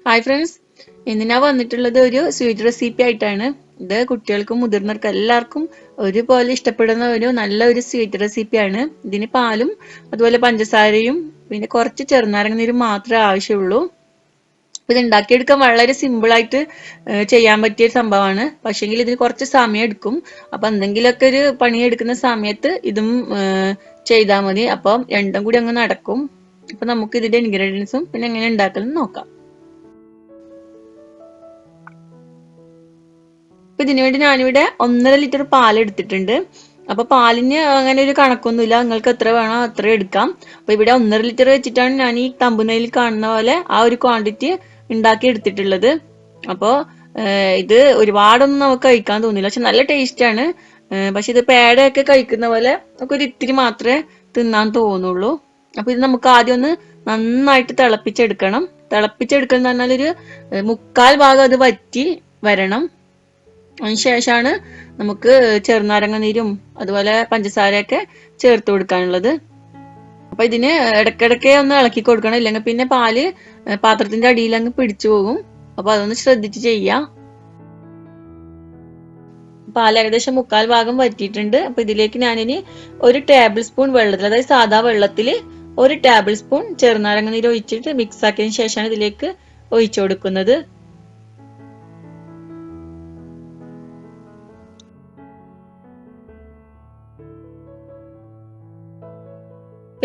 Hi friends, ഇന്ന് ഞാൻ വന്നിട്ടുള്ളത് ഒരു സ്വീറ്റ് റെസിപ്പി ആയിട്ടാണ്. ഇത് കുട്ടികൾക്കും മുതിർന്നവർക്കും എല്ലാവർക്കും ഒരുപോലെ ഇഷ്ടപ്പെടുന്ന ഒരു നല്ല ഒരു സ്വീറ്റ് റെസിപ്പിയാണ്. ഇതിന് പാലും അതുപോലെ പഞ്ചസാരയും പിന്നെ കുറച്ച് ചെറുനാരങ്ങ നീരും മാത്രമേ ആവശ്യമുള്ളൂ. ഇത് ഉണ്ടാക്കിയെടുക്കാൻ വളരെ സിമ്പിളായിട്ട് ചെയ്യാൻ പറ്റിയ ഒരു സംഭവമാണ്. പക്ഷേങ്കിൽ ഇതിന് കുറച്ച് സമയം എടുക്കും. അപ്പം എന്തെങ്കിലുമൊക്കെ ഒരു പണിയെടുക്കുന്ന സമയത്ത് ഇതും ചെയ്താൽ മതി. അപ്പം രണ്ടും കൂടി അങ്ങ് നടക്കും. അപ്പം നമുക്ക് ഇതിന്റെ ഇൻഗ്രീഡിയൻസും പിന്നെ എങ്ങനെ ഉണ്ടാക്കലും നോക്കാം. അപ്പൊ ഇതിനുവേണ്ടി ഞാനിവിടെ 1.5 ലിറ്റർ പാൽ എടുത്തിട്ടുണ്ട്. അപ്പൊ പാലിന് അങ്ങനെ ഒരു കണക്കൊന്നുമില്ല, നിങ്ങൾക്ക് എത്ര വേണോ അത്ര എടുക്കാം. അപ്പൊ ഇവിടെ 1.5 ലിറ്റർ വെച്ചിട്ടാണ് ഞാൻ ഈ തമ്പുനയിൽ കാണുന്ന പോലെ ആ ഒരു ക്വാണ്ടിറ്റി ഉണ്ടാക്കി എടുത്തിട്ടുള്ളത്. അപ്പോ ഇത് ഒരുപാടൊന്നും നമുക്ക് കഴിക്കാൻ തോന്നില്ല, പക്ഷെ നല്ല ടേസ്റ്റ് ആണ്. പക്ഷെ ഇത് പേടയൊക്കെ കഴിക്കുന്ന പോലെ നമുക്ക് ഒരു ഇത്തിരി മാത്രമേ തിന്നാൻ തോന്നുള്ളൂ. അപ്പൊ ഇത് നമുക്ക് ആദ്യം ഒന്ന് നന്നായിട്ട് തിളപ്പിച്ചെടുക്കണം. തിളപ്പിച്ചെടുക്കണം എന്ന് പറഞ്ഞാൽ ഒരു 1/4 ഭാഗം അത് വറ്റി വരണം. അതിനുശേഷമാണ് നമുക്ക് ചെറുനാരങ്ങ നീരും അതുപോലെ പഞ്ചസാരയൊക്കെ ചേർത്ത് കൊടുക്കാനുള്ളത്. അപ്പൊ ഇതിന് ഇടയ്ക്കിടയ്ക്ക് ഒന്ന് ഇളക്കി കൊടുക്കണം, ഇല്ലെങ്കിൽ പിന്നെ പാല് പാത്രത്തിന്റെ അടിയിൽ അങ്ങ് പിടിച്ചു പോകും. അപ്പൊ അതൊന്ന് ശ്രദ്ധിച്ച് ചെയ്യാം. പാൽ ഏകദേശം 1/4 ഭാഗം വറ്റിയിട്ടുണ്ട്. അപ്പൊ ഇതിലേക്ക് ഞാനിനി 1 ടേബിൾ സ്പൂൺ വെള്ളത്തിൽ, അതായത് സാധാ വെള്ളത്തിൽ 1 ടേബിൾ സ്പൂൺ ചെറുനാരങ്ങ നീര് ഒഴിച്ചിട്ട് മിക്സ് ആക്കിയതിനു ശേഷമാണ് ഇതിലേക്ക് ഒഴിച്ചു കൊടുക്കുന്നത്.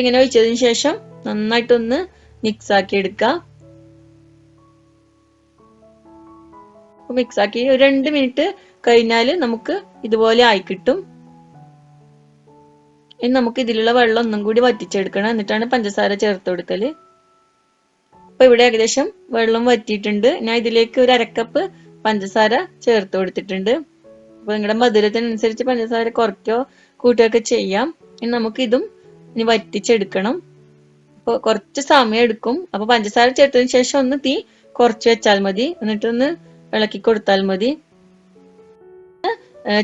ഇങ്ങനെ ഒഴിച്ചതിന് ശേഷം നന്നായിട്ടൊന്ന് മിക്സ് ആക്കി എടുക്കുക. മിക്സ് ആക്കി ഒരു 2 മിനിറ്റ് കഴിഞ്ഞാൽ നമുക്ക് ഇതുപോലെ ആയി കിട്ടും. ഇനി നമുക്ക് ഇതിലുള്ള വെള്ളം ഒന്നും കൂടി വറ്റിച്ചെടുക്കണം, എന്നിട്ടാണ് പഞ്ചസാര ചേർത്ത് കൊടുക്കല്. അപ്പൊ ഇവിടെ ഏകദേശം വെള്ളം വറ്റിയിട്ടുണ്ട്. ഞാൻ ഇതിലേക്ക് ഒരു 1/2 കപ്പ് പഞ്ചസാര ചേർത്ത് കൊടുത്തിട്ടുണ്ട്. അപ്പൊ നിങ്ങളുടെ മധുരത്തിനനുസരിച്ച് പഞ്ചസാര കുറയ്ക്കോ കൂട്ടുകയൊക്കെ ചെയ്യാം. ഇനി നമുക്ക് ഇതും ഇനി വറ്റിച്ചെടുക്കണം. അപ്പൊ കുറച്ച് സമയം എടുക്കും. അപ്പൊ പഞ്ചസാര ചേർത്തതിന് ശേഷം ഒന്ന് തീ കുറച്ച് വെച്ചാൽ മതി, എന്നിട്ടൊന്ന് ഇളക്കി കൊടുത്താൽ മതി.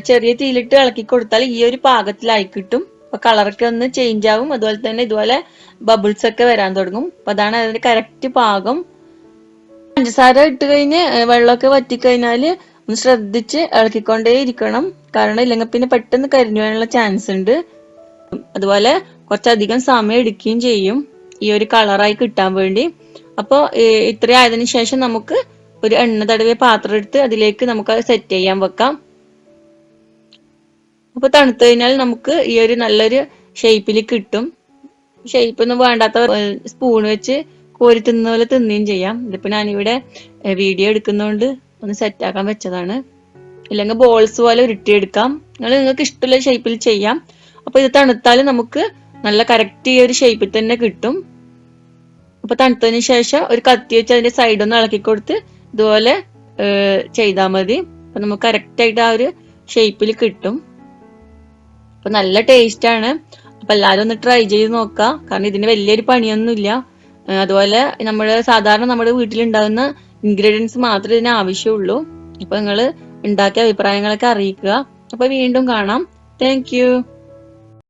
ചെറിയ തീയിലിട്ട് ഇളക്കി കൊടുത്താൽ ഈ ഒരു പാകത്തിലായി കിട്ടും. അപ്പൊ കളറൊക്കെ ഒന്ന് ചേഞ്ച് ആവും. അതുപോലെ തന്നെ ഇതുപോലെ ബബിൾസ് ഒക്കെ വരാൻ തുടങ്ങും. അപ്പൊ അതാണ് അതിന്റെ കറക്റ്റ് പാകം. പഞ്ചസാര ഇട്ട് കഴിഞ്ഞ് വെള്ളമൊക്കെ വറ്റിക്കഴിഞ്ഞാല് ഒന്ന് ശ്രദ്ധിച്ച് ഇളക്കിക്കൊണ്ടേ ഇരിക്കണം, കാരണം ഇല്ലെങ്കിൽ പിന്നെ പെട്ടെന്ന് കരിഞ്ഞു പോകാനുള്ള ചാൻസ് ഉണ്ട്. അതുപോലെ കുറച്ചധികം സമയം എടുക്കുകയും ചെയ്യും ഈ ഒരു കളറായി കിട്ടാൻ വേണ്ടി. അപ്പോൾ ഇത്ര ആയതിനു ശേഷം നമുക്ക് ഒരു എണ്ണ തടവിയ പാത്രം എടുത്ത് അതിലേക്ക് നമുക്ക് അത് സെറ്റ് ചെയ്യാൻ വെക്കാം. അപ്പൊ തണുത്തു കഴിഞ്ഞാൽ നമുക്ക് ഈ ഒരു നല്ലൊരു ഷേപ്പിൽ കിട്ടും. ഷേപ്പ് ഒന്നും വേണ്ടാത്ത സ്പൂൺ വെച്ച് കോരി തിന്ന പോലെ തിന്നുകയും ചെയ്യാം. ഇതിപ്പോ ഞാനിവിടെ വീഡിയോ എടുക്കുന്നതുകൊണ്ട് ഒന്ന് സെറ്റ് ആക്കാൻ വെച്ചതാണ്. ഇല്ലെങ്കിൽ ബോൾസ് പോലെ ഉരുട്ടിയെടുക്കാം. നിങ്ങൾക്ക് ഇഷ്ടമുള്ള ഷേപ്പിൽ ചെയ്യാം. അപ്പൊ ഇത് തണുത്താൽ നമുക്ക് നല്ല കറക്റ്റ് ഈ ഒരു ഷേപ്പിൽ തന്നെ കിട്ടും. അപ്പൊ തണുത്തതിന് ശേഷം ഒരു കത്തി വെച്ച് അതിന്റെ സൈഡ് ഒന്ന് ഇളക്കി കൊടുത്ത് ഇതുപോലെ ചെയ്താൽ മതി. അപ്പൊ നമുക്ക് കറക്റ്റ് ആയിട്ട് ആ ഒരു ഷേപ്പിൽ കിട്ടും. അപ്പൊ നല്ല ടേസ്റ്റ് ആണ്. അപ്പൊ എല്ലാരും ഒന്ന് ട്രൈ ചെയ്ത് നോക്കാം, കാരണം ഇതിന് വലിയൊരു പണിയൊന്നുമില്ല. അതുപോലെ സാധാരണ നമ്മുടെ വീട്ടിലുണ്ടാകുന്ന ഇൻഗ്രീഡിയൻസ് മാത്രമേ ഇതിന് ആവശ്യമുള്ളൂ. അപ്പൊ നിങ്ങൾ ഉണ്ടാക്കിയ അഭിപ്രായങ്ങളൊക്കെ അറിയിക്കുക. അപ്പൊ വീണ്ടും കാണാം. Thank you.